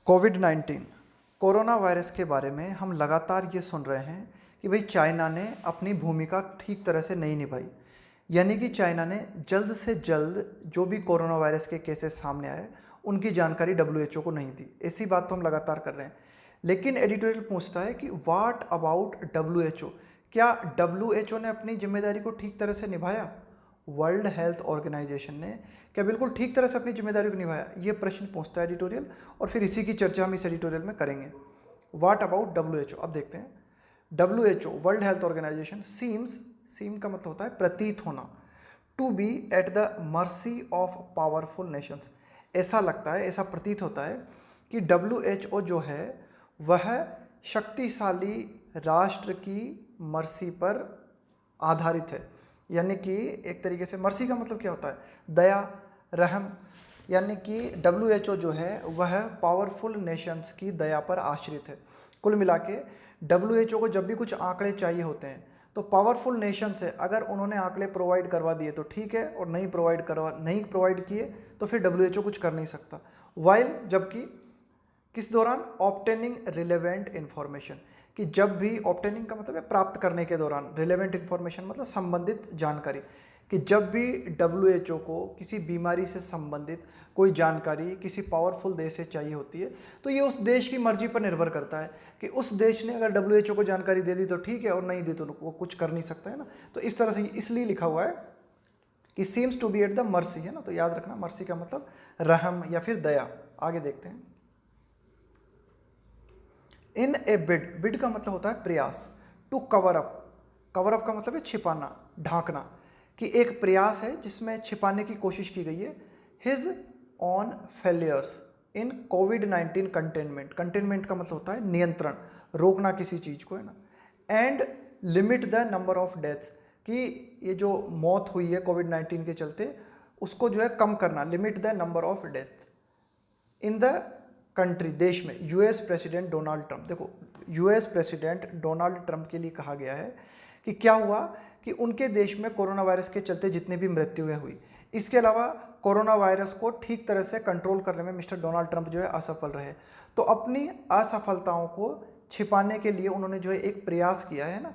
कोविड-19 corona virus के बारे में हम लगातार ये सुन रहे हैं कि भाई चाइना ने अपनी भूमिका ठीक तरह से नहीं निभाई। यानी कि चाइना ने जल्द से जल्द जो भी कोरोना वायरस के केसेस सामने आए उनकी जानकारी डब्ल्यूएचओ को नहीं दी। ऐसी बात तो हम लगातार कर रहे हैं, लेकिन एडिटोरियल पूछता है कि व्हाट अबाउट डब्ल्यूएचओ, क्या डब्ल्यूएचओ ने अपनी जिम्मेदारी को ठीक तरह से निभाया? वर्ल्ड हेल्थ ऑर्गेनाइजेशन ने क्या बिल्कुल ठीक तरह से अपनी जिम्मेदारी को निभाया? ये प्रश्न पूछता है एडिटोरियल, और फिर इसी की चर्चा हम इस एडिटोरियल में करेंगे। व्हाट अबाउट डब्ल्यूएचओ, अब देखते हैं। WHO world health organization seem का मतलब होता है प्रतीत होना, to be at the mercy of powerful nations. ऐसा लगता है, ऐसा प्रतीत होता है कि डब्ल्यूएचओ जो है वह शक्तिशाली राष्ट्र की मर्सी पर आधारित है। यानी कि एक तरीके से मर्सी का मतलब क्या होता है? दया, रहम। यानी कि डब्ल्यूएचओ जो है वह पावरफुल नेशंस की दया पर आश्रित है। कुल मिला के डब्ल्यूएचओ को जब भी कुछ आंकड़े चाहिए होते हैं तो पावरफुल नेशन से अगर उन्होंने आंकड़े प्रोवाइड करवा दिए तो ठीक है, और नहीं प्रोवाइड किए तो फिर डब्ल्यूएचओ कुछ कर नहीं सकता। वाइल जबकि किस दौरान? ऑब्टेनिंग रिलेवेंट इन्फॉर्मेशन, कि जब भी ऑब्टेनिंग का मतलब है प्राप्त करने के दौरान, रिलेवेंट इन्फॉर्मेशन मतलब संबंधित जानकारी, कि जब भी डब्ल्यूएचओ को किसी बीमारी से संबंधित कोई जानकारी किसी पावरफुल देश से चाहिए होती है तो ये उस देश की मर्जी पर निर्भर करता है कि उस देश ने अगर डब्ल्यूएचओ को जानकारी दे दी तो ठीक है, और नहीं दी तो वो कुछ कर नहीं सकता है ना। तो इस तरह से इसलिए लिखा हुआ है कि seems to be at the mercy, है ना। तो याद रखना, मर्सी का मतलब रहम या फिर दया। आगे देखते हैं। इन ए बिड का मतलब होता है प्रयास, टू कवर अप का मतलब है छिपाना, ढांकना, कि एक प्रयास है जिसमें छिपाने की कोशिश की गई है। His on failures in covid containment का मतलब होता है नियंत्रण, रोकना किसी चीज को, है ना। And limit the number of deaths, कि ये जो मौत हुई है कोविड-19 के चलते उसको जो है कम करना, limit the number of death in the country, देश में। यूएस प्रेसिडेंट डोनाल्ड ट्रंप, देखो यूएस प्रेसिडेंट डोनाल्ड ट्रंप के लिए कहा गया है कि क्या हुआ कि उनके देश में कोरोना वायरस के चलते जितनी भी मृत्युएं हुई, इसके अलावा कोरोना वायरस को ठीक तरह से कंट्रोल करने में मिस्टर डोनाल्ड ट्रंप जो है असफल रहे। तो अपनी असफलताओं को छिपाने के लिए उन्होंने जो है एक प्रयास किया है ना,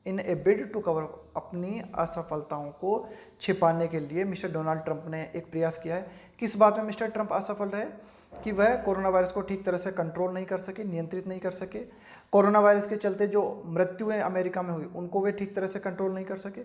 इन ए बिड टू कवर, अपनी असफलताओं को छिपाने के लिए मिस्टर डोनाल्ड ट्रंप ने एक प्रयास किया है। किस बात में मिस्टर ट्रंप असफल रहे? कि वह कोरोना वायरस को ठीक तरह से कंट्रोल नहीं कर सके, नियंत्रित नहीं कर सके। कोरोना वायरस के चलते जो मृत्युएं अमेरिका में हुई उनको वे ठीक तरह से कंट्रोल नहीं कर सके।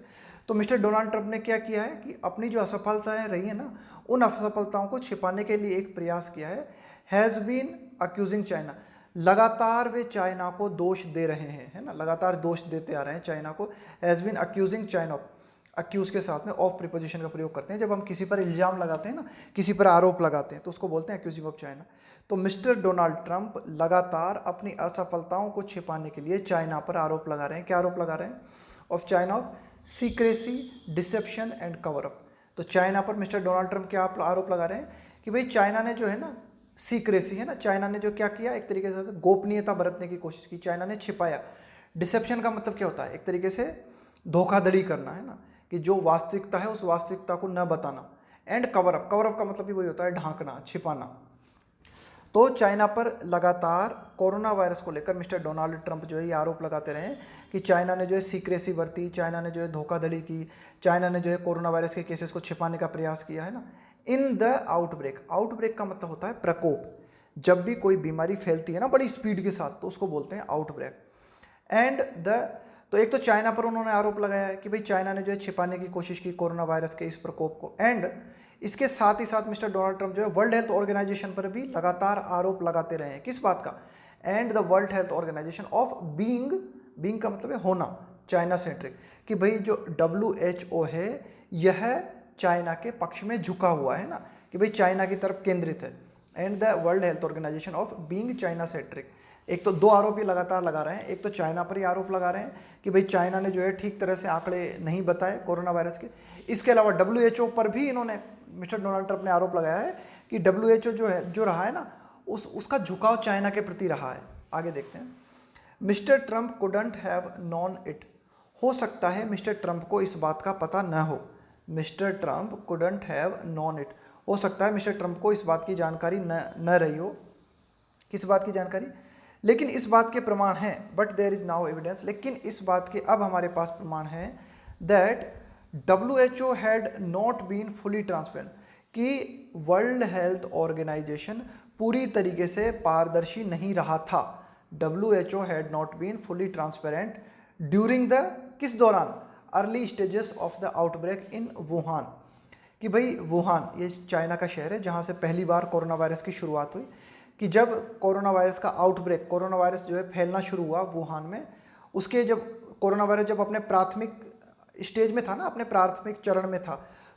तो मिस्टर डोनाल्ड ट्रंप ने क्या किया है कि अपनी जो असफलताएं रही है ना, उन असफलताओं को छिपाने के लिए एक प्रयास किया है। हैज़ बीन अक्यूजिंग चाइना, लगातार वे चाइना को दोष दे रहे हैं, है ना, लगातार दोष देते आ रहे हैं चाइना को। Has been accusing China, accuse के साथ में ऑफ प्रीपोजिशन का प्रयोग करते हैं जब हम किसी पर इल्जाम लगाते हैं ना, किसी पर आरोप लगाते हैं, तो उसको बोलते हैं अक्यूजिंग ऑफ चाइना। तो मिस्टर डोनाल्ड ट्रंप लगातार अपनी असफलताओं को छिपाने के लिए चाइना पर आरोप लगा रहे हैं। क्या आरोप लगा रहे हैं? Of China of secrecy, dissipation and cover up. तो चाइना पर मिस्टर डोनाल्ड ट्रंप क्या आरोप लगा रहे हैं कि भाई चाइना ने जो है ना, सीक्रेसी है ना, चाइना ने जो क्या किया, एक तरीके से गोपनीयता बरतने की कोशिश की, चाइना ने छिपाया। डिसेप्शन का मतलब क्या होता है? एक तरीके से धोखाधड़ी करना, है ना, कि जो वास्तविकता है उस वास्तविकता को न बताना। एंड कवर अप का मतलब भी वही होता है, ढांकना, छिपाना। तो चाइना पर लगातार कोरोना वायरस को लेकर मिस्टर डोनाल्ड ट्रंप जो है ये आरोप लगाते रहे कि चाइना ने जो है सीक्रेसी बरती, चाइना ने जो है धोखाधड़ी की, चाइना ने जो है कोरोना वायरस के केसेस को छिपाने का प्रयास किया, है ना। इन द आउटब्रेक का मतलब होता है प्रकोप, जब भी कोई बीमारी फैलती है ना बड़ी स्पीड के साथ तो उसको बोलते हैं आउटब्रेक। एंड तो एक तो चाइना पर उन्होंने आरोप लगाया है कि भाई चाइना ने जो है छिपाने की कोशिश की कोरोना वायरस के इस प्रकोप को। एंड इसके साथ ही साथ मिस्टर डोनाल्ड ट्रंप जो है वर्ल्ड हेल्थ ऑर्गेनाइजेशन पर भी लगातार आरोप लगाते रहे हैं। किस बात का? And the world health organization of being का मतलब है होना, चाइना सेंट्रिक, कि भाई जो WHO है यह चाइना के पक्ष में झुका हुआ है ना, कि भाई चाइना की तरफ केंद्रित है। And the world health organization of being China centric. एक तो दो आरोप ये लगातार लगा रहे हैं, एक तो चाइना पर ही आरोप लगा रहे हैं कि भाई चाइना ने जो है ठीक तरह से आंकड़े नहीं बताए कोरोना वायरस के। इसके अलावा WHO पर भी इन्होंने, मिस्टर डोनाल्ड ट्रंप ने आरोप लगाया है कि WHO जो रहा है ना, उसका झुकाव चाइना के प्रति रहा है। आगे देखते हैं। Mister Trump couldn't have non it, हो सकता है मिस्टर ट्रंप को इस बात का पता न हो। Mister Trump couldn't have non it, हो सकता है मिस्टर ट्रंप को इस बात की जानकारी न रही हो किस बात की जानकारी? लेकिन इस बात के प्रमाण हैं, but there is now evidence, लेकिन इस बात के अब हमारे पास प्रमाण है that WHO had not been fully transparent, कि वर्ल्ड हेल्थ ऑर्गेनाइजेशन पूरी तरीके से पारदर्शी नहीं रहा था। WHO had not been fully transparent during the, किस दौरान? Early stages of the outbreak in Wuhan, कि भाई वुहान ये चाइना का शहर है जहाँ से पहली बार कोरोना वायरस की शुरुआत हुई, कि जब कोरोना वायरस का आउटब्रेक, कोरोना वायरस जो है फैलना शुरू हुआ वुहान में, उसके जब कोरोना वायरस जब अपने प्राथमिक स्टेज में था ना, अपने प्राथमिक चरण में था,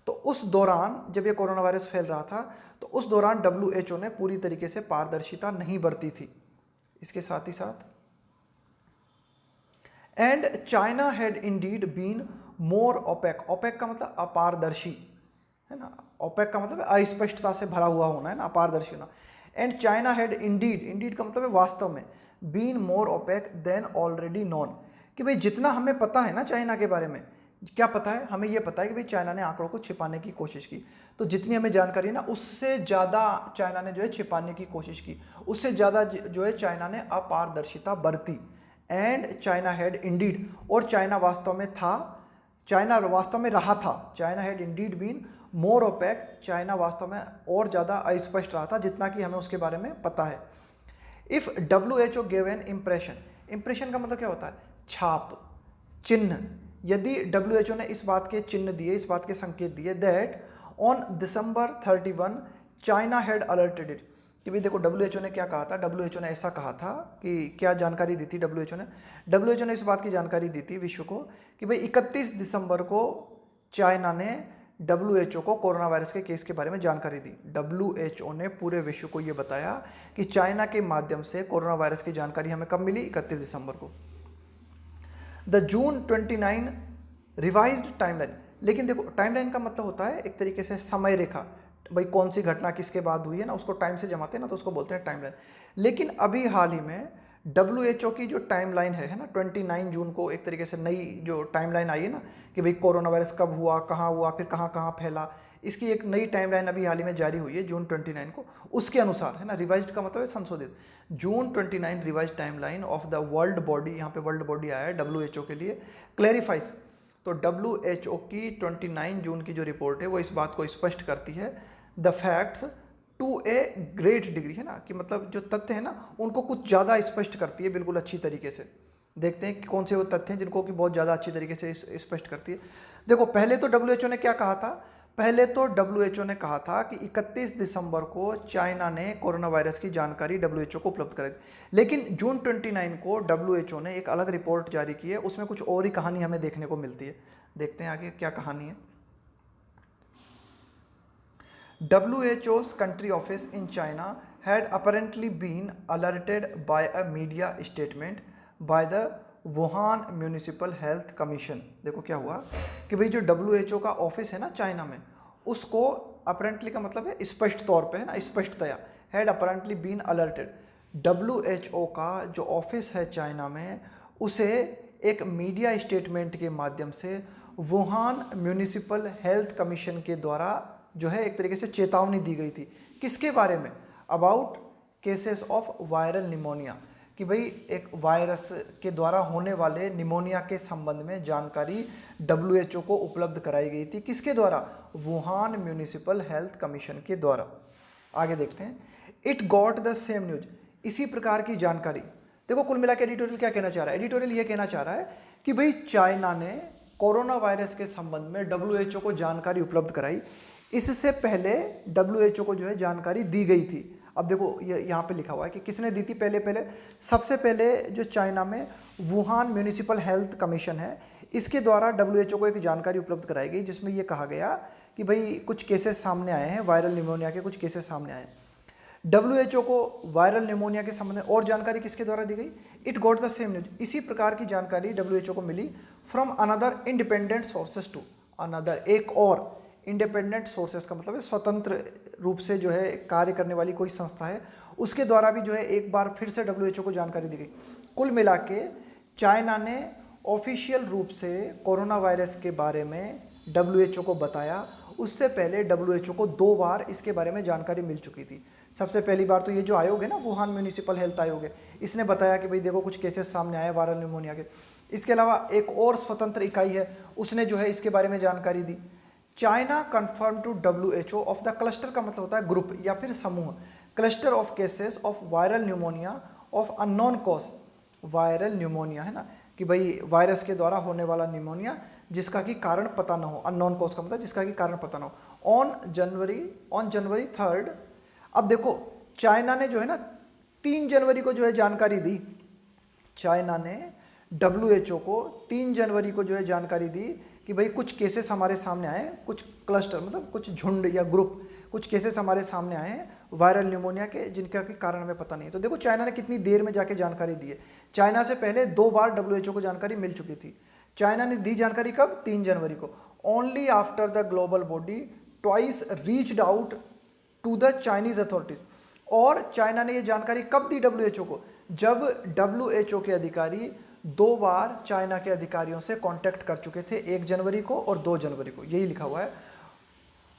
तो उस दौरान जब ये कोरोना वायरस फैल रहा था तो उस दौरान WHO ने पूरी तरीके से पारदर्शिता नहीं बरती थी। इसके साथ ही साथ and China had indeed been more opaque, opaque का मतलब अपारदर्शी है ना, ओपेक का मतलब अस्पष्टता से भरा हुआ होना है ना, अपारदर्शी होना। And China had indeed, indeed का मतलब है वास्तव में, been more opaque than already known, कि भाई जितना हमें पता है ना चाइना के बारे में, क्या पता है हमें? ये पता है कि भाई चाइना ने आंकड़ों को छिपाने की कोशिश की, तो जितनी हमें जानकारी है ना उससे ज़्यादा चाइना ने जो है छिपाने की कोशिश की, उससे ज़्यादा जो है चाइना ने अपारदर्शिता बरती। एंड चाइना हैड इंडीड, और चाइना वास्तव में था, चाइना वास्तव में रहा था, China had indeed been more opaque, China वास्तव में और ज़्यादा अस्पष्ट रहा था जितना कि हमें उसके बारे में पता है। If WHO gave an impression, impression का मतलब क्या होता है? छाप, चिन्ह। यदि WHO ने इस बात के चिन्ह दिए, इस बात के संकेत दिए that on December 31 China had alerted it, कि भाई देखो WHO ने क्या कहा था, WHO ने ऐसा कहा था कि क्या जानकारी दी थी WHO ने इस बात की जानकारी दी थी विश्व को कि भाई 31 दिसंबर को चाइना ने WHO को कोरोना वायरस के केस के बारे में जानकारी दी। WHO ने पूरे विश्व को ये बताया कि चाइना के माध्यम से कोरोना वायरस की जानकारी हमें कब मिली? 31 दिसंबर को। द जून 29 रिवाइज्ड टाइमलाइन, लेकिन देखो टाइमलाइन का मतलब होता है एक तरीके से समय रेखा, भाई कौन सी घटना किसके बाद हुई है ना, उसको टाइम से जमाते हैं ना, तो उसको बोलते हैं टाइमलाइन। लेकिन अभी हाल ही में WHO की जो टाइमलाइन है ना, 29 जून को एक तरीके से नई जो टाइमलाइन आई है ना, कि भाई कोरोना वायरस कब हुआ, कहाँ हुआ, फिर कहाँ कहाँ फैला, इसकी एक नई टाइमलाइन अभी हाल ही में जारी हुई है जून 29 को। उसके अनुसार है ना, रिवाइज्ड का मतलब है संशोधित, जून 29 revise timeline of the world body, यहाँ पे वर्ल्ड बॉडी आया है WHO के लिए, क्लैरिफाइज। तो WHO की 29 जून की जो रिपोर्ट है वो इस बात को स्पष्ट करती है the facts to a great degree, है ना, कि मतलब जो तथ्य है ना उनको कुछ ज़्यादा स्पष्ट करती है बिल्कुल अच्छी तरीके से। देखते हैं कि कौन से वो तथ्य हैं जिनको कि बहुत ज़्यादा अच्छी तरीके से स्पष्ट करती है। देखो पहले तो WHO ने क्या कहा था, पहले तो WHO ने कहा था कि 31 दिसंबर को चाइना ने कोरोना वायरस की जानकारी WHO को उपलब्ध कराई थी, लेकिन जून 29 को WHO ने एक अलग रिपोर्ट जारी की है, उसमें कुछ और ही कहानी हमें देखने को मिलती है। देखते हैं आगे क्या कहानी है। WHO's country office in China had apparently been alerted by a media statement by the Wuhan municipal health commission. देखो क्या हुआ कि भाई जो WHO का ऑफिस है ना चाइना में, उसको अपरेंटली का मतलब है स्पष्ट तौर पे, है ना, स्पष्टतया, had apparently been alerted, WHO का जो ऑफिस है चाइना में उसे एक मीडिया स्टेटमेंट के माध्यम से वुहान म्यूनिसिपल हेल्थ कमीशन के द्वारा जो है एक तरीके से चेतावनी दी गई थी। किसके बारे में? About cases of viral pneumonia, कि भाई एक वायरस के द्वारा होने वाले निमोनिया के संबंध में जानकारी WHO को उपलब्ध कराई गई थी। किसके द्वारा? वुहान म्यूनिसिपल हेल्थ कमीशन के द्वारा। आगे देखते हैं। It got the same news, इसी प्रकार की जानकारी। देखो कुल मिला के एडिटोरियल क्या कहना चाह रहा है? एडिटोरियल ये कहना चाह रहा है कि भाई चाइना ने कोरोना वायरस के संबंध में WHO को जानकारी उपलब्ध कराई, इससे पहले WHO को जो है जानकारी दी गई थी। अब देखो ये यहाँ पे लिखा हुआ है कि किसने दी थी पहले सबसे पहले जो चाइना में वुहान म्यूनिसिपल हेल्थ कमीशन है, इसके द्वारा WHO को एक जानकारी उपलब्ध कराई गई जिसमें ये कहा गया कि भाई कुछ केसेस सामने आए हैं, वायरल निमोनिया के कुछ केसेस सामने आए हैं। WHO को वायरल निमोनिया के संबंध में और जानकारी किसके द्वारा दी गई? It got the same news, इसी प्रकार की जानकारी WHO को मिली from another independent sources to another, एक और इंडिपेंडेंट सोर्सेस का मतलब है स्वतंत्र रूप से जो है कार्य करने वाली कोई संस्था है, उसके द्वारा भी जो है एक बार फिर से WHO को जानकारी दी गई। कुल मिला के चाइना ने ऑफिशियल रूप से कोरोना वायरस के बारे में WHO को बताया, उससे पहले WHO को 2 बार इसके बारे में जानकारी मिल चुकी थी। सबसे पहली बार तो ये जो आयोग है ना, वुहान म्यूनिसिपल हेल्थ आयोग है, इसने बताया कि भाई देखो कुछ केसेस सामने आए वायरल न्यूमोनिया के। इसके अलावा एक और स्वतंत्र इकाई है, उसने जो है इसके बारे में जानकारी दी। China confirm to WHO of the cluster का मतलब होता है ग्रुप या फिर समूह, cluster of cases of viral pneumonia of unknown cause. Viral pneumonia है ना, कि भाई वायरस के द्वारा होने वाला न्यूमोनिया जिसका कि कारण पता ना हो, अननोन कॉज का मतलब जिसका कि कारण पता ना हो। On January 3। अब देखो चाइना ने जो है ना 3 जनवरी को जो है जानकारी दी, चाइना ने WHO को 3 जनवरी को जो है जानकारी दी कि भाई कुछ केसेस हमारे सामने आए, कुछ क्लस्टर मतलब कुछ झुंड या ग्रुप, कुछ केसेस हमारे सामने आए हैं वायरल न्यूमोनिया के जिनका कि कारण हमें पता नहीं है। तो देखो चाइना ने कितनी देर में जाके जानकारी दी है। चाइना से पहले 2 बार WHO को जानकारी मिल चुकी थी। चाइना ने दी जानकारी कब? 3 जनवरी को। Only after the global body twice reached out to the Chinese authorities. और चाइना ने ये जानकारी कब दी WHO को? जब WHO के अधिकारी 2 बार चाइना के अधिकारियों से कांटेक्ट कर चुके थे, 1 जनवरी को और 2 जनवरी को, यही लिखा हुआ है।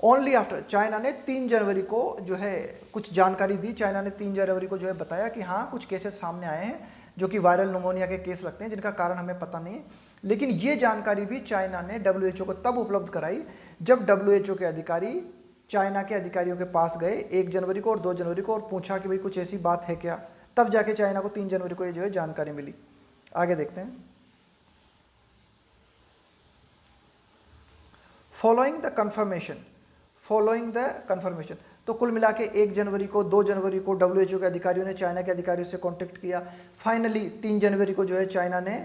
ओनली आफ्टर, चाइना ने 3 जनवरी को जो है कुछ जानकारी दी। चाइना ने 3 जनवरी को जो है बताया कि हाँ कुछ केसेस सामने आए हैं जो कि वायरल न्यूमोनिया के केस लगते हैं जिनका कारण हमें पता नहीं। लेकिन ये जानकारी भी चाइना ने WHO को तब उपलब्ध कराई जब WHO के अधिकारी चाइना के अधिकारियों के पास गए 1 जनवरी को और 2 जनवरी को और पूछा कि भाई कुछ ऐसी बात है क्या। तब जाके चाइना को 3 जनवरी को ये जो है जानकारी मिली। आगे देखते हैं। फॉलोइंग द कंफर्मेशन, तो कुल मिला के 1 जनवरी को 2 जनवरी को WHO के अधिकारियों ने चाइना के अधिकारियों से कांटेक्ट किया। फाइनली 3 जनवरी को जो है चाइना ने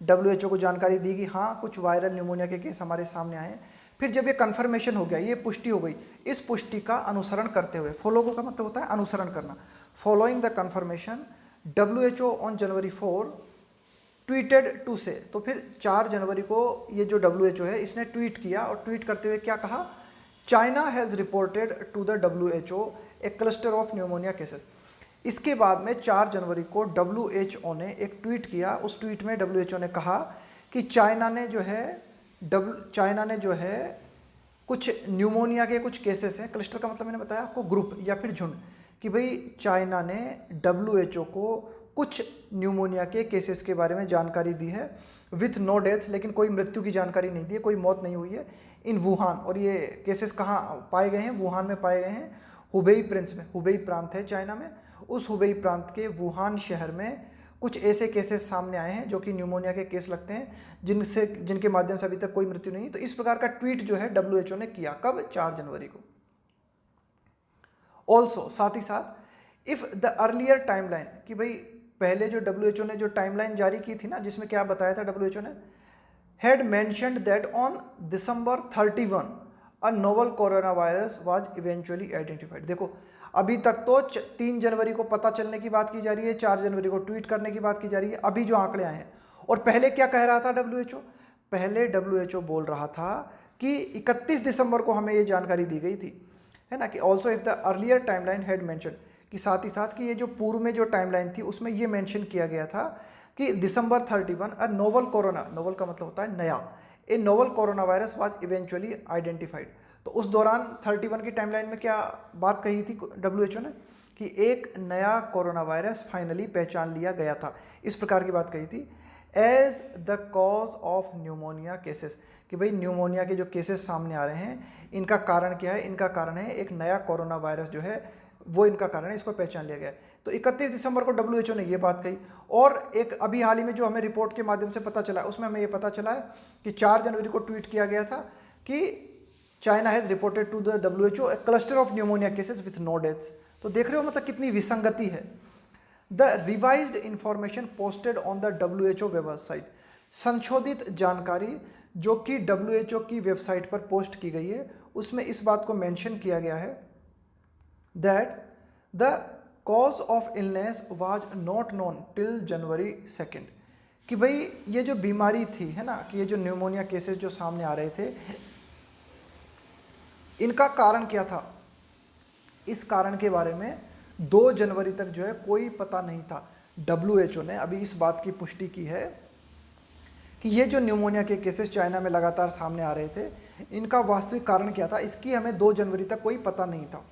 WHO को जानकारी दी कि हाँ कुछ वायरल न्यूमोनिया के केस हमारे सामने आए। फिर जब ये कंफर्मेशन हो गया, ये पुष्टि हो गई, इस पुष्टि का अनुसरण करते हुए, फॉलो का मतलब होता है अनुसरण करना। Following the confirmation WHO on January 4 tweeted to say, तो फिर 4 जनवरी को ये जो WHO है इसने ट्वीट किया और ट्वीट करते हुए क्या कहा? China has reported to the WHO a cluster of pneumonia cases. इसके बाद में 4 जनवरी को WHO ने एक ट्वीट किया। उस ट्वीट में WHO ने कहा कि चाइना ने जो है कुछ न्यूमोनिया के कुछ केसेस हैं। क्लस्टर का मतलब मैंने बताया आपको ग्रुप या फिर झुंड, कि भाई चाइना ने WHO को कुछ न्यूमोनिया के केसेस के बारे में जानकारी दी है विथ नो डेथ, लेकिन कोई मृत्यु की जानकारी नहीं दी है, कोई मौत नहीं हुई है इन वुहान। और ये केसेस कहाँ पाए गए हैं? वुहान में पाए गए हैं, हुबेई प्रिंस में। हुबेई प्रांत है चाइना में, उस हुबेई प्रांत के वुहान शहर में कुछ ऐसे केसेस सामने आए हैं जो कि न्यूमोनिया के केस लगते हैं जिनके माध्यम से अभी तक कोई मृत्यु नहीं। तो इस प्रकार का ट्वीट जो है WHO ने किया, कब? 4 जनवरी को। ऑल्सो साथ ही साथ इफ द अर्लियर टाइमलाइन, कि भाई पहले जो WHO ने जो टाइमलाइन जारी की थी ना, जिसमें क्या बताया था WHO ने, had mentioned that on December 31 a novel corona virus was eventually identified. देखो अभी तक तो 3 जनवरी को पता चलने की बात की जा रही है, 4 जनवरी को ट्वीट करने की बात की जा रही है, अभी जो आंकड़े आए हैं। और पहले क्या कह रहा था WHO? पहले WHO बोल रहा था कि 31 दिसंबर को हमें ये जानकारी दी गई थी, है ना, कि also if the earlier timeline had mention, कि साथ ही साथ कि ये जो पूर्व में जो टाइमलाइन थी उसमें ये मेंशन किया गया था कि December 31 a novel corona, novel का मतलब होता है नया, a novel corona virus was eventually identified. तो उस दौरान 31 की टाइमलाइन में क्या बात कही थी WHO ने? कि एक नया कोरोना वायरस फाइनली पहचान लिया गया था, इस प्रकार की बात कही थी। As the cause of pneumonia cases, कि भाई न्यूमोनिया के जो केसेस सामने आ रहे हैं इनका कारण क्या है? इनका कारण है एक नया कोरोना वायरस जो है वो इनका कारण है, इसको पहचान लिया गया है। तो 31 दिसंबर को WHO ने ये बात कही। और एक अभी हाल ही में जो हमें रिपोर्ट के माध्यम से पता चला, उसमें हमें ये पता चला है कि 4 जनवरी को ट्वीट किया गया था कि China has reported to the WHO a cluster of pneumonia cases with no deaths. तो देख रहे हो मतलब कितनी विसंगति है। The revised information posted on the WHO website, संशोधित जानकारी जो कि WHO की वेबसाइट पर पोस्ट की गई है, उसमें इस बात को मेंशन किया गया है that the cause of illness was not known till January 2, कि भाई ये जो बीमारी थी, है ना, कि ये जो न्यूमोनिया केसेस जो सामने आ रहे थे इनका कारण क्या था, इस कारण के बारे में 2 जनवरी तक जो है कोई पता नहीं था। WHO ने अभी इस बात की पुष्टि की है कि ये जो न्यूमोनिया के केसेस चाइना में लगातार सामने आ रहे थे इनका वास्तविक कारण क्या था, इसकी हमें 2 जनवरी तक कोई पता नहीं था।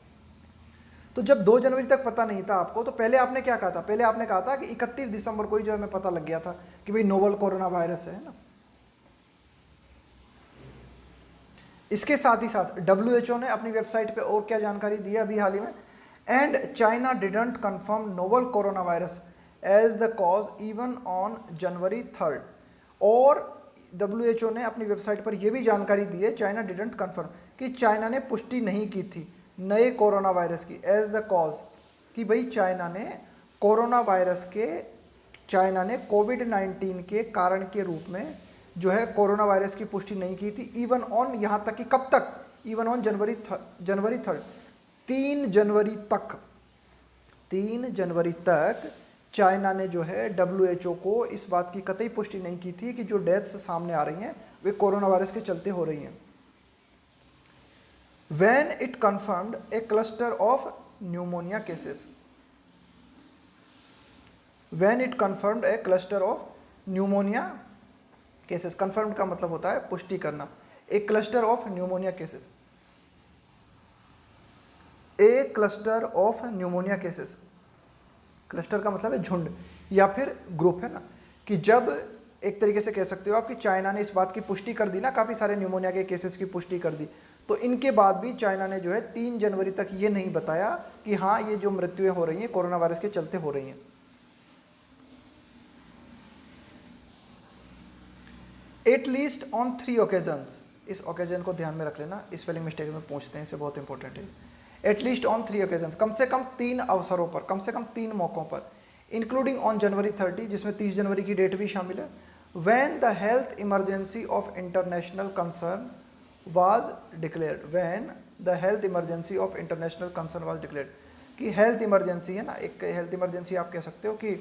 तो जब 2 जनवरी तक पता नहीं था आपको, तो पहले आपने क्या कहा था? पहले आपने कहा था कि 31 दिसंबर को ही जो है हमें पता लग गया था कि भाई नोवल कोरोना वायरस है ना। इसके साथ ही साथ WHO ने अपनी वेबसाइट पे और क्या जानकारी दी है अभी हाल ही में, and China didn't confirm novel corona virus as the cause even on January 3rd। और WHO ने अपनी वेबसाइट पर यह भी जानकारी दी है, चाइना डिडंट कंफर्म, कि चाइना ने पुष्टि नहीं की थी नए कोरोना वायरस की एज द कॉज, कि भाई चाइना ने कोरोना वायरस के, चाइना ने कोविड-19 के कारण के रूप में जो है कोरोना वायरस की पुष्टि नहीं की थी, इवन ऑन, यहाँ तक कि कब तक, इवन ऑन जनवरी 3rd, 3 जनवरी तक, 3 जनवरी तक चाइना ने जो है WHO को इस बात की कतई पुष्टि नहीं की थी कि जो डेथ्स सामने आ रही हैं वे कोरोना वायरस के चलते हो रही हैं। When it confirmed a cluster of pneumonia cases, when it confirmed a cluster of pneumonia cases, confirmed का मतलब होता है पुष्टि करना, a cluster of pneumonia cases, a cluster of pneumonia cases, cluster का मतलब है झुंड या फिर ग्रुप, है ना, कि जब एक तरीके से कह सकते हो आप कि चाइना ने इस बात की पुष्टि कर दी ना, काफ़ी सारे न्यूमोनिया के केसेस की पुष्टि कर दी, तो इनके बाद भी चाइना ने जो है 3 जनवरी तक ये नहीं बताया कि हाँ ये जो मृत्युएं हो रही हैं कोरोना वायरस के चलते हो रही हैं। एट लीस्ट ऑन 3 ओकेजन्स, इस ओकेजन को ध्यान में रख लेना, स्पेलिंग मिस्टेक में पूछते हैं, इसे बहुत इंपॉर्टेंट है। एट लीस्ट ऑन 3 ओकेजन्स, कम से कम 3 अवसरों पर, कम से कम 3 मौक़ों पर, इंक्लूडिंग ऑन जनवरी 30, जिसमें 30 जनवरी की डेट भी शामिल है, when the health emergency of international concern was declared, when the health emergency of international concern was declared, कि हेल्थ इमरजेंसी है ना, एक हेल्थ इमरजेंसी आप कह सकते हो कि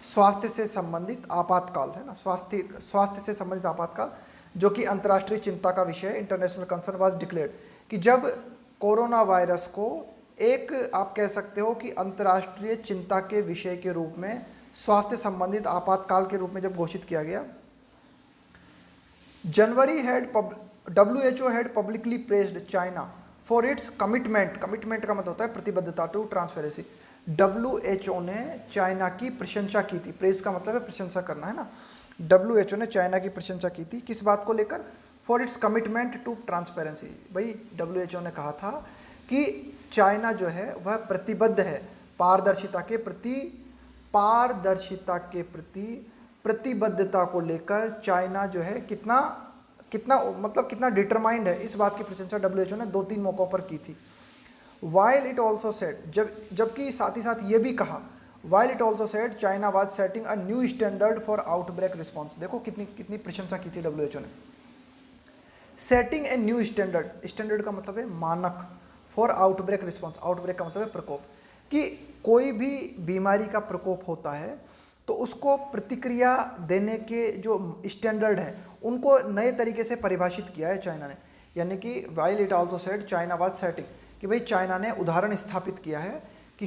स्वास्थ्य से संबंधित आपातकाल, है ना, स्वास्थ्य से संबंधित आपातकाल, जो कि अंतर्राष्ट्रीय चिंता का विषय है, इंटरनेशनल कंसर्न वाज डिक्लेयर्ड, कि जब कोरोना वायरस को एक आप कह सकते हो कि अंतर्राष्ट्रीय चिंता के विषय के रूप में, स्वास्थ्य संबंधित आपातकाल के रूप में जब घोषित किया गया, जनवरी WHO had publicly praised China for its commitment, commitment का मतलब होता है प्रतिबद्धता, टू ट्रांसपेरेंसी। WHO ने चाइना की प्रशंसा की थी, प्रेज का मतलब है प्रशंसा करना, है ना। WHO ने चाइना की प्रशंसा की थी, किस बात को लेकर? For its commitment to transparency. भाई WHO ने कहा था कि चाइना जो है वह प्रतिबद्ध है पारदर्शिता के प्रति प्रतिबद्धता को लेकर चाइना जो है कितना डिटरमाइंड है, इस बात की प्रशंसा WHO ने 2-3 मौक़ों पर की थी। वाइल इट ऑल्सो सेड, जबकि साथ ही साथ ये भी कहा, while it also said China was setting a new standard for outbreak response. देखो कितनी प्रशंसा की थी WHO ने। Setting a new standard, standard का मतलब है मानक, फॉर आउटब्रेक रिस्पॉन्स, आउटब्रेक का मतलब है प्रकोप, कि कोई भी बीमारी का प्रकोप होता है तो उसको प्रतिक्रिया देने के जो स्टैंडर्ड है उनको नए तरीके से परिभाषित किया है चाइना ने। यानी कि while it also said China was setting, कि भाई चाइना ने उदाहरण स्थापित किया है कि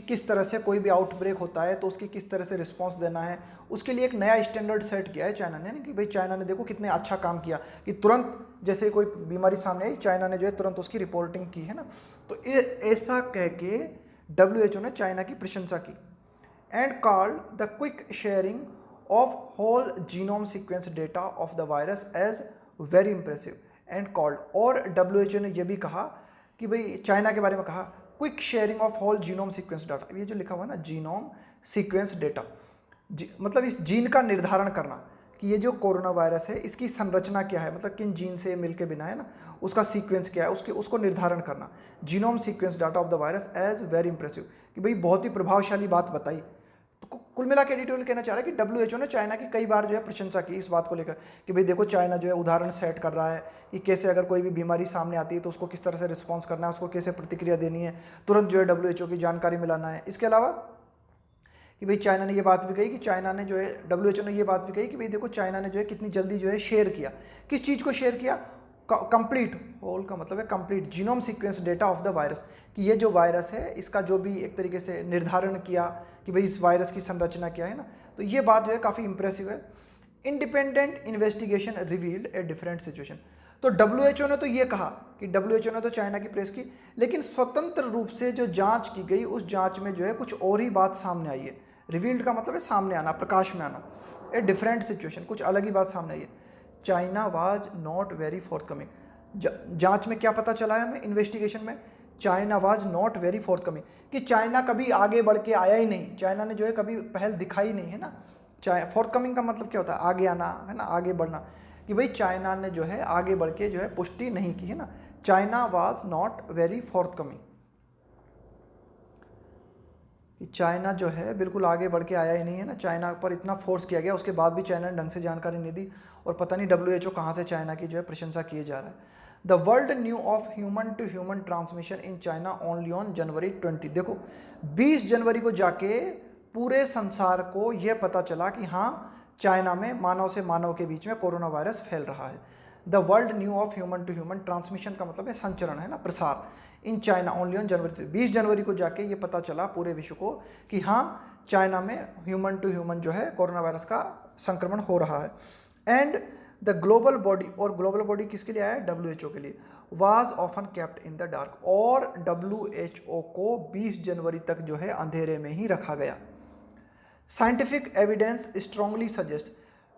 किस तरह से कोई भी आउटब्रेक होता है तो उसकी किस तरह से रिस्पॉन्स देना है, उसके लिए एक नया स्टैंडर्ड सेट किया है चाइना ने। कि भाई चाइना ने देखो कितने अच्छा काम किया कि तुरंत जैसे कोई बीमारी सामने आई चाइना ने जो है तुरंत उसकी रिपोर्टिंग की, है ना। तो ऐसा कह के WHO ने चाइना की प्रशंसा की। And called the quick sharing of whole genome sequence data of the virus as very impressive. And called, और WHO ने यह भी कहा कि भाई चाइना के बारे में कहा, quick sharing of whole genome sequence data, ये जो लिखा हुआ है ना जीनोम सीक्वेंस डेटा, मतलब इस जीन का निर्धारण करना कि ये जो कोरोना वायरस है इसकी संरचना क्या है, मतलब किन जीन से मिलके बिना, है ना, उसका सीक्वेंस क्या है, उसको निर्धारण करना। Genome sequence data of the virus as very impressive, कि भाई बहुत ही प्रभावशाली बात बताई। तो कुल मिला के एडिटोरियल कहना चाह रहा है कि WHO ने चाइना की कई बार जो है प्रशंसा की इस बात को लेकर कि भाई देखो चाइना जो है उदाहरण सेट कर रहा है कि कैसे अगर कोई भी बीमारी सामने आती है तो उसको किस तरह से रिस्पॉन्स करना है, उसको कैसे प्रतिक्रिया देनी है, तुरंत जो है WHO की जानकारी मिलाना है। इसके अलावा कि भाई चाइना ने ये बात भी कही कि चाइना ने जो है WHO ने ये बात भी कही कि भाई देखो चाइना ने जो है कितनी जल्दी जो है शेयर किया, किस चीज़ को शेयर किया, कंप्लीट, होल का मतलब है complete genome sequence data of the virus, कि ये जो वायरस है इसका जो भी एक तरीके से निर्धारण किया कि भाई इस वायरस की संरचना क्या है ना। तो ये बात जो है काफ़ी इंप्रेसिव है। Independent investigation revealed a different situation, तो WHO ने तो ये कहा कि WHO ने तो चाइना की प्रेस की, लेकिन स्वतंत्र रूप से जो जांच की गई उस जांच में जो है कुछ और ही बात सामने आई है। रिवील्ड का मतलब है सामने आना, प्रकाश में आना, ए डिफरेंट सिचुएशन, कुछ अलग ही बात सामने आई है। China was not very forthcoming. जांच में क्या पता चला है हमें, इन्वेस्टिगेशन में, China was not very forthcoming, कि चाइना कभी आगे बढ़ के आया ही नहीं, चाइना ने जो है कभी पहल दिखाई नहीं है ना। फोर्थकमिंग का मतलब क्या होता है, आगे आना है ना, आगे बढ़ना, कि भाई चाइना ने जो है आगे बढ़ के जो है पुष्टि नहीं की है ना। China was not very forthcoming, कि चाइना जो है बिल्कुल आगे बढ़ के आया ही नहीं है ना, चाइना पर इतना फोर्स किया गया, उसके बाद भी चाइना ने ढंग से जानकारी नहीं दी, और पता नहीं WHO कहाँ से चाइना की जो है प्रशंसा किए जा रहा है। The world knew of human to human transmission in China only on January 20। देखो 20 जनवरी को जाके पूरे संसार को यह पता चला कि हाँ चाइना में मानव से मानव के बीच में कोरोना वायरस फैल रहा है। The world knew of human to human transmission का मतलब है संचरण है ना, प्रसार, in China only on January से 20 जनवरी को जाके ये पता चला पूरे विश्व को कि हाँ चाइना में ह्यूमन टू ह्यूमन जो है कोरोना वायरस का संक्रमण हो रहा है। एंड द ग्लोबल बॉडी, और ग्लोबल बॉडी किसके लिए आया है, WHO के लिए, was often kept in the dark, और WHO को 20 जनवरी तक जो है अंधेरे में ही रखा गया। साइंटिफिक एविडेंस स्ट्रांगली सजेस्ट,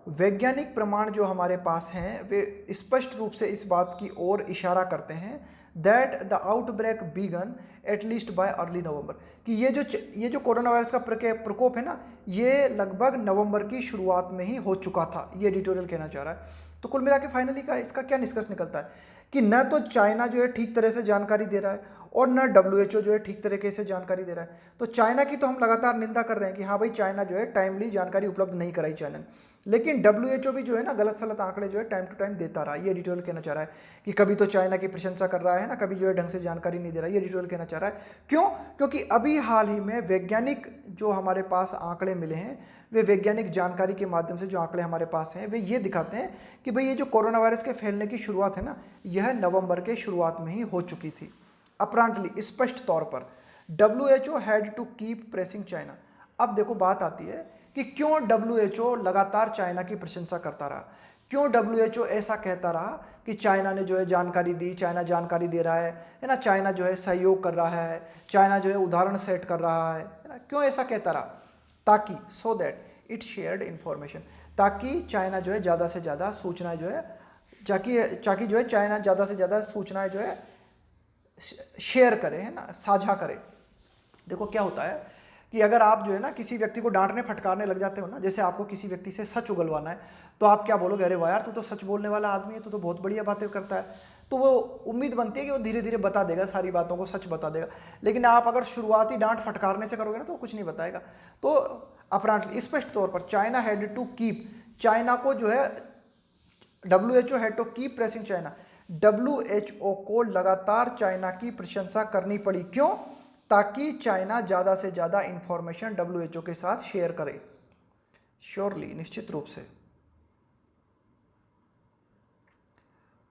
वैज्ञानिक प्रमाण जो हमारे पास हैं वे स्पष्ट रूप से इस बात की ओर इशारा करते हैं that the outbreak began at least by early November, कि ये जो कोरोना वायरस का प्रकोप है ना, ये लगभग नवंबर की शुरुआत में ही हो चुका था, ये एडिटोरियल कहना चाह रहा है। तो कुल मिला के फाइनली का इसका क्या निष्कर्ष निकलता है कि न तो चाइना जो है ठीक तरह से जानकारी दे रहा है और न WHO जो है ठीक तरीके से जानकारी दे रहा है। तो चाइना की तो हम लगातार निंदा कर रहे हैं कि हाँ भाई चाइना जो है टाइमली जानकारी उपलब्ध नहीं कराई चाइना ने, लेकिन WHO भी जो है ना गलत सलत आंकड़े जो है टाइम टू टाइम देता रहा। ये एडिटोरियल कहना चाह रहा है कि कभी तो चाइना की प्रशंसा कर रहा है ना, कभी जो है ढंग से जानकारी नहीं दे रहा है। ये एडिटोरियल कहना चाह रहा है क्यों, क्योंकि अभी हाल ही में वैज्ञानिक जो हमारे पास आंकड़े मिले हैं, वे वैज्ञानिक जानकारी के माध्यम से जो आंकड़े हमारे पास हैं वे ये दिखाते हैं कि भाई ये जो कोरोना वायरस के फैलने की शुरुआत है ना, यह नवंबर के शुरुआत में ही हो चुकी थी अपरांटली, स्पष्ट तौर पर। WHO had to keep pressing China. अब देखो बात आती है कि क्यों WHO लगातार चाइना की प्रशंसा करता रहा, क्यों WHO ऐसा कहता रहा कि चाइना ने जो है जानकारी दी, चाइना जानकारी दे रहा है ना, चाइना जो है सहयोग कर रहा है, चाइना जो है उदाहरण सेट कर रहा है ना, क्यों ऐसा कहता रहा, ताकि so that it shared information, ताकि चाइना जो है ज़्यादा से ज़्यादा सूचनाएं जो है ताकि जो है चाइना ज़्यादा से ज़्यादा सूचनाएं जो है शेयर करे, है ना, साझा करे। देखो क्या होता है कि अगर आप जो है ना किसी व्यक्ति को डांटने फटकारने लग जाते हो ना, जैसे आपको किसी व्यक्ति से सच उगलवाना है, तो आप क्या बोलोगे, अरे वाह यार तू तो सच बोलने वाला आदमी है, तू तो बहुत बढ़िया बातें करता है, तो वो उम्मीद बनती है कि वो धीरे धीरे बता देगा, सारी बातों को सच बता देगा। लेकिन आप अगर शुरुआती डांट फटकारने से करोगे ना तो वो कुछ नहीं बताएगा। तो अपरांटली स्पष्ट तौर पर China had to keep, China को जो है WHO had to keep pressing China, WHO को लगातार चाइना की प्रशंसा करनी पड़ी। क्यों, ताकि चाइना ज़्यादा से ज़्यादा इंफॉर्मेशन WHO के साथ शेयर करे। श्योरली, निश्चित रूप से।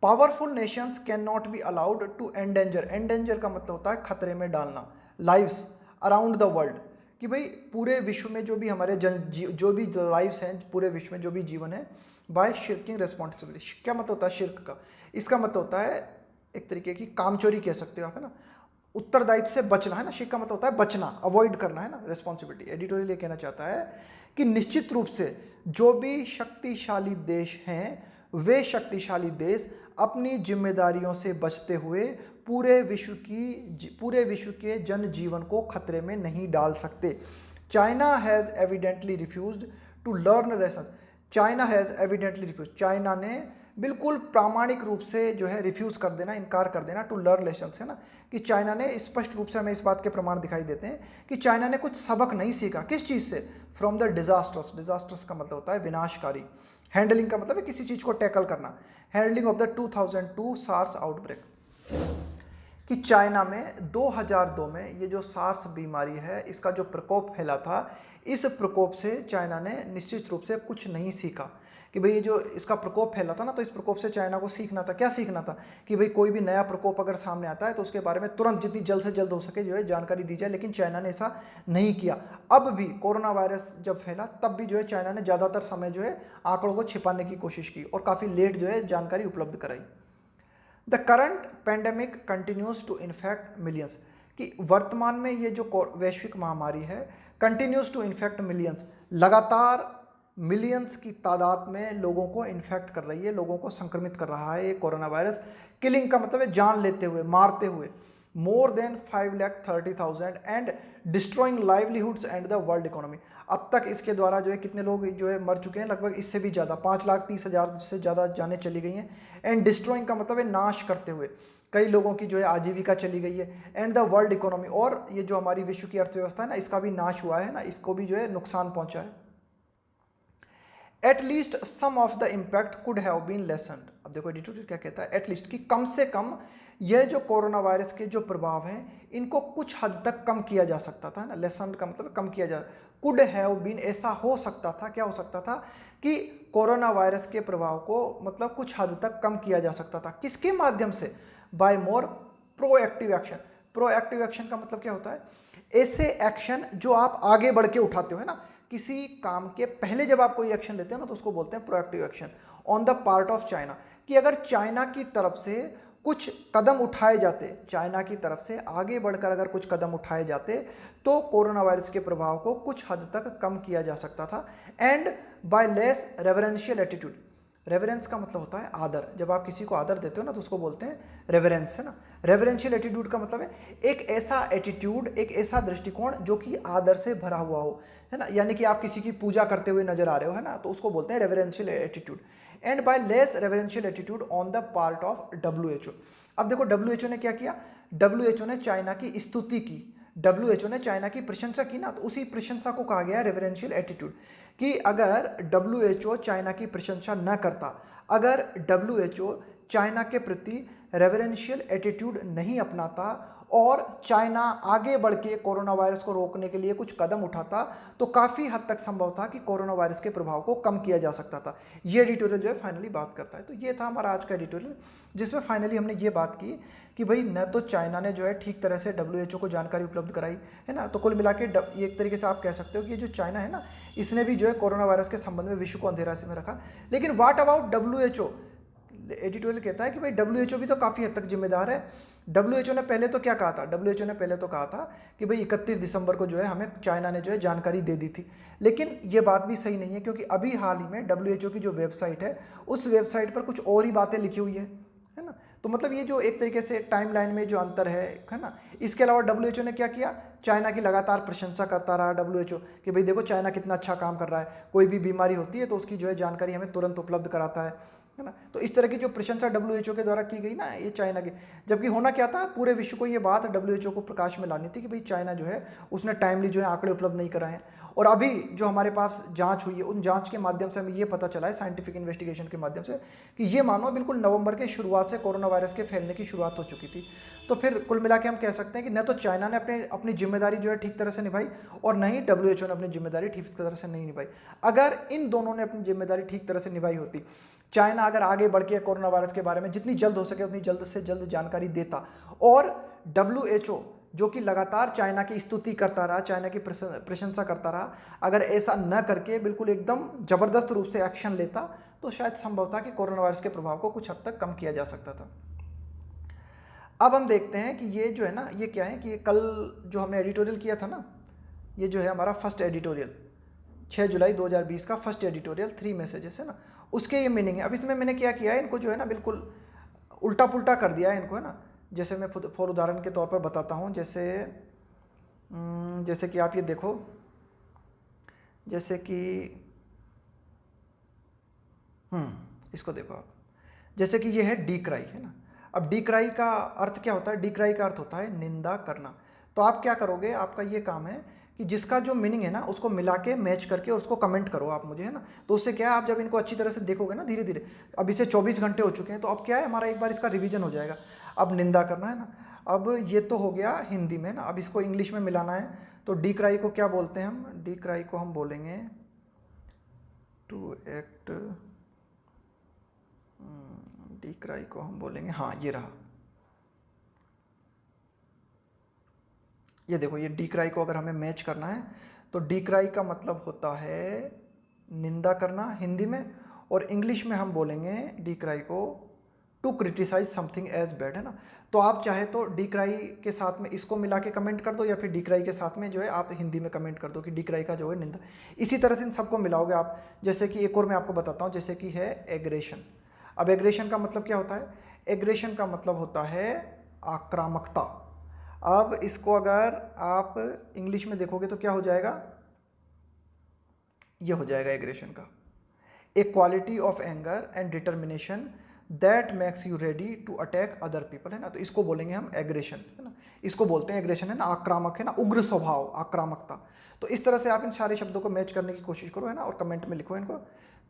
Powerful nations can not be allowed to endanger, endanger का मतलब होता है खतरे में डालना, लाइव्स अराउंड द वर्ल्ड, कि भाई पूरे विश्व में जो भी हमारे जो भी लाइव्स हैं, पूरे विश्व में जो भी जीवन है, बाय शिरकिंग रिस्पॉन्सिबिलिटी। क्या मतलब होता है शिर्क का, इसका मतलब होता है एक तरीके की कामचोरी कह सकते हो आप, है ना, उत्तरदायित्व से बचना, है ना, शिर्क का मतलब होता है बचना, अवॉइड करना, है ना, रिस्पॉन्सिबिलिटी। एडिटोरियल ये कहना चाहता है कि निश्चित रूप से जो भी शक्तिशाली देश हैं वे शक्तिशाली देश अपनी जिम्मेदारियों से बचते हुए पूरे विश्व के जनजीवन को खतरे में नहीं डाल सकते। China has evidently refused to learn lessons, China has evidently refuse, China ने बिल्कुल प्रामाणिक रूप से जो है रिफ्यूज़ कर देना, इनकार कर देना, टू लर्न लेसन्स, है ना, कि चाइना ने स्पष्ट रूप से हमें इस बात के प्रमाण दिखाई देते हैं कि चाइना ने कुछ सबक नहीं सीखा। किस चीज़ से, फ्रॉम द डिजास्टर्स, डिजास्टर्स का मतलब होता है विनाशकारी, हैंडलिंग का मतलब है किसी चीज़ को टैकल करना, handling of the 2002 SARS outbreak, कि चाइना में 2002 में ये जो सार्स बीमारी है इसका जो प्रकोप फैला था, इस प्रकोप से चाइना ने निश्चित रूप से कुछ नहीं सीखा। कि भाई ये जो इसका प्रकोप फैला था ना, तो इस प्रकोप से चाइना को सीखना था, क्या सीखना था, कि भाई कोई भी नया प्रकोप अगर सामने आता है तो उसके बारे में तुरंत जितनी जल्द से जल्द हो सके जो है जानकारी दी जाए। लेकिन चाइना ने ऐसा नहीं किया। अब भी कोरोना वायरस जब फैला तब भी जो है चाइना ने ज़्यादातर समय जो है आंकड़ों को छिपाने की कोशिश की और काफ़ी लेट जो है जानकारी उपलब्ध कराई। The current pandemic continues to infect millions, कि वर्तमान में ये जो वैश्विक महामारी है कंटिन्यूज टू इन्फेक्ट मिलियंस, लगातार मिलियंस की तादाद में लोगों को इन्फेक्ट कर रही है, लोगों को संक्रमित कर रहा है ये कोरोना वायरस। किलिंग का मतलब है जान लेते हुए, मारते हुए, more than 5,30,000 and destroying livelihoods and the world economy. अब तक इसके द्वारा जो है कितने लोग जो है मर चुके हैं, लगभग इससे भी ज़्यादा 5,30,000 से ज़्यादा जानें चली गई हैं। एंड डिस्ट्रॉइंग का मतलब है नाश करते हुए, कई लोगों की जो है आजीविका चली गई है। एंड द वर्ल्ड इकोनॉमी, और ये जो हमारी विश्व की अर्थव्यवस्था है ना, इसका भी नाश हुआ है ना, इसको भी जो है नुकसान पहुंचा है। At least some of the impact could have been lessened. अब देखो एडिटोरियल क्या कहता है, एटलीस्ट कि कम से कम यह जो कोरोना वायरस के जो प्रभाव हैं इनको कुछ हद तक कम किया जा सकता था ना, लेसन का मतलब कम किया जा, कुड हैव बीन ऐसा हो सकता था, क्या हो सकता था कि कोरोना वायरस के प्रभाव को मतलब कुछ हद तक कम किया जा सकता था। किसके माध्यम से? By more proactive action. Proactive action का मतलब क्या होता है? ऐसे एक्शन जो आप आगे बढ़ के उठाते हो, है ना, किसी काम के पहले जब आप कोई एक्शन लेते हो ना तो उसको बोलते हैं proactive action on the part of China. कि अगर चाइना की तरफ से कुछ कदम उठाए जाते, चाइना की तरफ से आगे बढ़कर अगर कुछ कदम उठाए जाते तो कोरोना वायरस के प्रभाव को कुछ हद तक कम किया जा सकता था। And by less reverential attitude. Reverence का मतलब होता है आदर, जब आप किसी को आदर देते हो ना तो उसको बोलते हैं रेवरेंस, है ना। रेवरेंशियल एटीट्यूड का मतलब है एक ऐसा एटीट्यूड, एक ऐसा दृष्टिकोण जो कि आदर से भरा हुआ हो, है ना, यानी कि आप किसी की पूजा करते हुए नजर आ रहे हो, है ना, तो उसको बोलते हैं reverential attitude. And by less reverential attitude on the part of WHO। अब देखो WHO ने क्या किया, WHO ने चाइना की स्तुति की, WHO ने चाइना की प्रशंसा की ना, तो उसी प्रशंसा को कहा गया रेवरेंशियल एटीट्यूड। कि अगर WHO चाइना की प्रशंसा न करता, अगर WHO चाइना के प्रति रेवरेंशियल एटीट्यूड नहीं अपनाता और चाइना आगे बढ़ के कोरोना वायरस को रोकने के लिए कुछ कदम उठाता तो काफ़ी हद तक संभव था कि कोरोना वायरस के प्रभाव को कम किया जा सकता था। ये एडिटोरियल जो है फाइनली बात करता है। तो ये था हमारा आज का एडिटोरियल, जिसमें फाइनली हमने ये बात की कि भाई न तो चाइना ने जो है ठीक तरह से WHO को जानकारी उपलब्ध कराई, है ना, तो कुल मिला के एक तरीके से आप कह सकते हो कि ये जो चाइना है ना, इसने भी जो है कोरोना वायरस के संबंध में विश्व को अंधेरा से में रखा। लेकिन व्हाट अबाउट WHO? एडिटोरियल कहता है कि भाई WHO भी तो काफ़ी हद तक जिम्मेदार है। WHO ने पहले तो क्या कहा था? WHO ने पहले तो कहा था कि भाई 31 दिसंबर को जो है हमें चाइना ने जो है जानकारी दे दी थी, लेकिन ये बात भी सही नहीं है क्योंकि अभी हाल ही में WHO की जो वेबसाइट है उस वेबसाइट पर कुछ और ही बातें लिखी हुई है ना। तो मतलब ये जो एक तरीके से टाइमलाइन में जो अंतर है ना। इसके अलावा WHO ने क्या किया, चाइना की लगातार प्रशंसा करता रहा WHO कि भाई देखो चाइना कितना अच्छा काम कर रहा है, कोई भी बीमारी होती है तो उसकी जो है जानकारी हमें तुरंत उपलब्ध कराता है ना। तो इस तरह की जो प्रशंसा WHO के द्वारा की गई ना ये चाइना की, जबकि होना क्या था, पूरे विश्व को ये बात WHO को प्रकाश में लानी थी कि भाई चाइना जो है उसने टाइमली जो है आंकड़े उपलब्ध नहीं कराए हैं। और अभी जो हमारे पास जांच हुई है उन जांच के माध्यम से हमें ये पता चला है, साइंटिफिक इन्वेस्टिगेशन के माध्यम से, कि ये मानो बिल्कुल नवंबर के शुरुआत से कोरोना वायरस के फैलने की शुरुआत हो चुकी थी। तो फिर कुल मिला के हम कह सकते हैं कि न तो चाइना ने अपनी जिम्मेदारी जो है ठीक तरह से निभाई और न ही WHO ने अपनी जिम्मेदारी ठीक तरह से नहीं निभाई। अगर इन दोनों ने अपनी जिम्मेदारी ठीक तरह से निभाई होती, चाइना अगर आगे बढ़ के कोरोना वायरस के बारे में जितनी जल्द हो सके उतनी जल्द से जल्द जानकारी देता, और WHO जो कि लगातार चाइना की स्तुति करता रहा, चाइना की प्रशंसा करता रहा, अगर ऐसा न करके बिल्कुल एकदम जबरदस्त रूप से एक्शन लेता तो शायद संभव था कि कोरोना वायरस के प्रभाव को कुछ हद तक कम किया जा सकता था। अब हम देखते हैं कि ये जो है ना, ये क्या है कि कल जो हमने एडिटोरियल किया था ना, ये जो है हमारा फर्स्ट एडिटोरियल 6 जुलाई 2020 का फर्स्ट एडिटोरियल 3 मैसेजेस है ना, उसके ये मीनिंग है। अब इसमें मैंने क्या किया है, इनको जो है ना बिल्कुल उल्टा पुल्टा कर दिया है इनको, है ना। जैसे मैं फॉर उदाहरण के तौर पर बताता हूँ, जैसे कि आप ये देखो, जैसे कि इसको देखो आप, जैसे कि ये है डीक्राई, है ना। अब डीक्राई का अर्थ क्या होता है? डीक्राई का अर्थ होता है निंदा करना। तो आप क्या करोगे, आपका ये काम है कि जिसका जो मीनिंग है ना उसको मिला के मैच करके और उसको कमेंट करो आप मुझे, है ना। तो उससे क्या है, आप जब इनको अच्छी तरह से देखोगे ना धीरे धीरे, अब इसे 24 घंटे हो चुके हैं तो अब क्या है, हमारा एक बार इसका रिवीजन हो जाएगा। अब निंदा करना है ना, अब ये तो हो गया हिंदी में ना, अब इसको इंग्लिश में मिलाना है। तो डीक्राई को क्या बोलते हैं हम? डीक्राई को हम बोलेंगे टू एक्ट, डीक्राई को हम बोलेंगे, हाँ ये रहा, ये देखो, ये डीक्राई को अगर हमें मैच करना है तो डीक्राई का मतलब होता है निंदा करना हिंदी में, और इंग्लिश में हम बोलेंगे डीक्राई को to criticise something as bad, है ना। तो आप चाहे तो डिक्राई के साथ में इसको मिला के कमेंट कर दो, या फिर डिक्राई के साथ में जो है आप हिंदी में कमेंट कर दो कि डिक्राई का जो है निंदा। इसी तरह से इन सबको मिलाओगे आप। जैसे कि एक और मैं आपको बताता हूँ, जैसे कि है एग्रेशन। अब एग्रेशन का मतलब क्या होता है? एग्रेशन का मतलब होता है आक्रामकता। अब इसको अगर आप इंग्लिश में देखोगे तो क्या हो जाएगा? ये हो जाएगा एग्रेशन का, a quality of anger and determination that makes you ready to attack other people, है ना। तो इसको बोलेंगे हम एग्रेशन, है ना। इसको बोलते हैं एग्रेशन, है ना, आक्रामक, है ना, उग्र स्वभाव, आक्रामकता। तो इस तरह से आप इन सारे शब्दों को मैच करने की कोशिश करो, है ना, और कमेंट में लिखो इनको।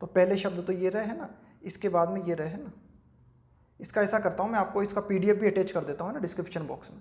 तो पहले शब्द तो ये रहे, है ना, इसके बाद में ये रहे, है ना। इसका ऐसा करता हूँ मैं, आपको इसका PDF भी अटैच कर देता हूँ ना डिस्क्रिप्शन बॉक्स में।